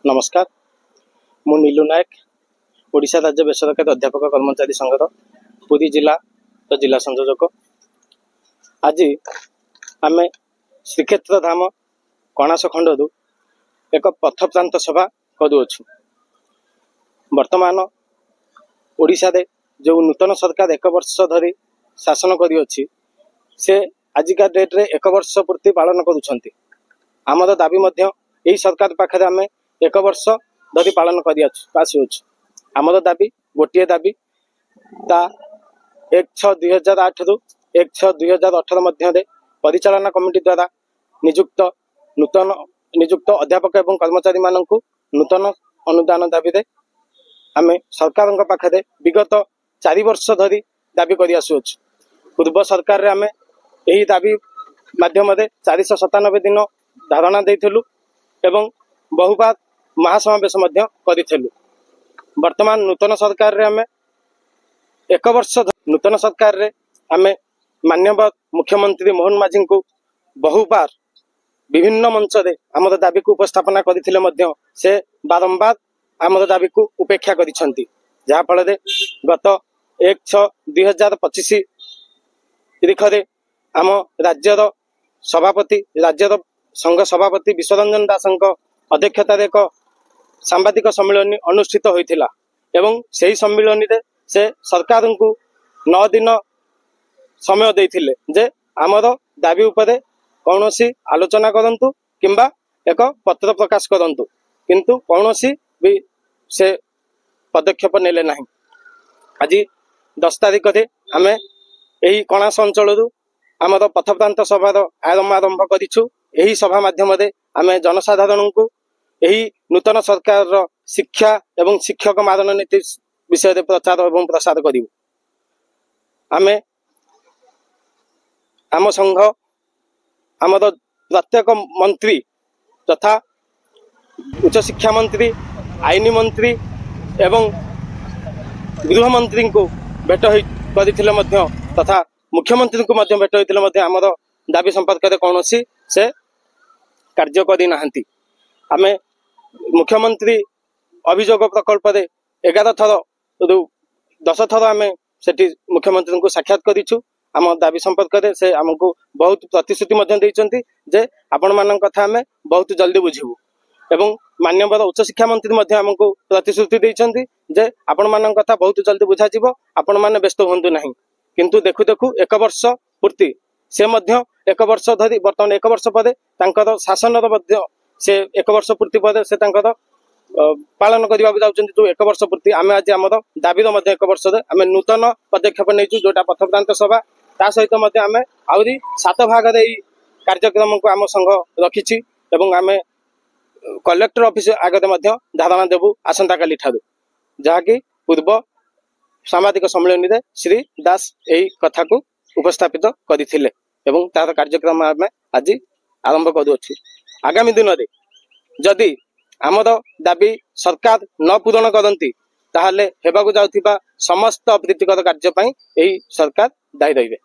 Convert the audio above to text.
नमस्कार मु नीलू नायक ओडिशा राज्य बेसरकारी अध्यापक कर्मचारी संघर पुरी जिला तो जिला संयोजक। आज आम श्रीक्षेत्र धाम कणास खंडू एक पथप्रांत सभा करुअछु। वर्तमान ओडिशा रे जो नूतन सरकार एक वर्ष धरी शासन करिअछि से आजिका डेट रे एक वर्ष पूर्ति पालन करुछंती। आमर दाबी मध्य यही सरकार पाखे आम एक वर्ष धरी पालन कर आमर दाबी गोटे दाबी ता 1/6/2008 रु 1/6/2018 मध्य परिचालना कमिटी द्वारा नियुक्त अध्यापक एवं कर्मचारी मानक नूतन अनुदान दाबी रे आम सरकार पाखे विगत 4 वर्ष धरी दाबी कर पूर्व सरकार रे आम यही दाबी माध्यम 497 दिन धारणा देइथिलु एवं बहुबार महासमावेश करिथिलु। वर्तमान नूतन सरकार रे आम एक वर्ष नूतन सरकार रे आम माननीय मुख्यमंत्री मोहन माझी को बहुबार विभिन्न मंच रे आमर दाबी को उपस्थापना करथिले मध्य से बारंबार आमर दाबी को उपेक्षा करिसंती। जहा फल रे गत 1/6/2025 तारीख रे आम राज्यर सभापति राज्यर संघ सभापति विश्वरंजन दासंक अध्यक्षतार एक सांबादिक सम्मेलन अनुष्ठित होइथिला एवं सही सम्मेलन रे से सरकार को 9 दिन समय देइथिले जे आमर दाबी उपरे कौनसी आलोचना करंतु किंबा एक पत्र प्रकाश करंतु, किंतु कौनसी भी से पदक्षेप नेले नाही। आज 10 तारीख रे आमे एही कणास अंचल आमर पथप्रांत सभार आरंभ करिछु। यही सभा माध्यम आम जनसाधारण को यही नूतन सरकार शिक्षा एवं शिक्षक मारण नीति विषय प्रचार एवं प्रसार करूँ। आम आम संघ आमर प्रत्येक मंत्री तथा उच्च शिक्षा मंत्री आईन मंत्री एवं गृह मंत्री को भेट करथिले मध्य तथा मुख्यमंत्री को मध्य भेट होइथिले मध्य आमर दाबी संपर्क में कौन से कार्य करना। आम मुख्यमंत्री अभियोग प्रकल्प 11 थर 10 थर आम से मुख्यमंत्री को साक्षात करिछु। आम दाबी संपर्क में से आमको बहुत प्रतिश्रुति देइचंती जे आपण मान कथा आम बहुत जल्दी बुझीबू एवं माननीय उच्च शिक्षा मंत्री आमको प्रतिश्रुति देइचंती जे आपण मान कथा बहुत जल्दी बुझा जीवो, आपण माने व्यस्त होंतु नहीं। किंतु देखु देखु एक वर्ष पूर्ति से मध्य एक वर्ष धरी बर्तमान एक वर्ष पर शासन से एक वर्ष पूर्ति पर से पालन करने जो एक वर्ष पूर्ति आम आज आम दाबी एक वर्ष आम नूतन पदक्षेप नहीं जोटा पथप्रांत सभा ता सहित आम आहरी 7 भाग कार्यक्रम को आम संघ रखी आम कलेक्टर ऑफिस आगे धारणा देवु आसंता काली ठारू जहाँकि पूर्व सामाजिक सम्मेलन में श्री दास यही कथा को उपस्थापित करथिले एवं तार कार्यक्रम आम आज आरंभ करुअछु। आगामी दिन में जदि आमर दाबी सरकार न पूरण करती ताहले हेबाकु जाउथिबा समस्त अप्रीतिकर कार्य पई एही सरकार दायी रहिबे।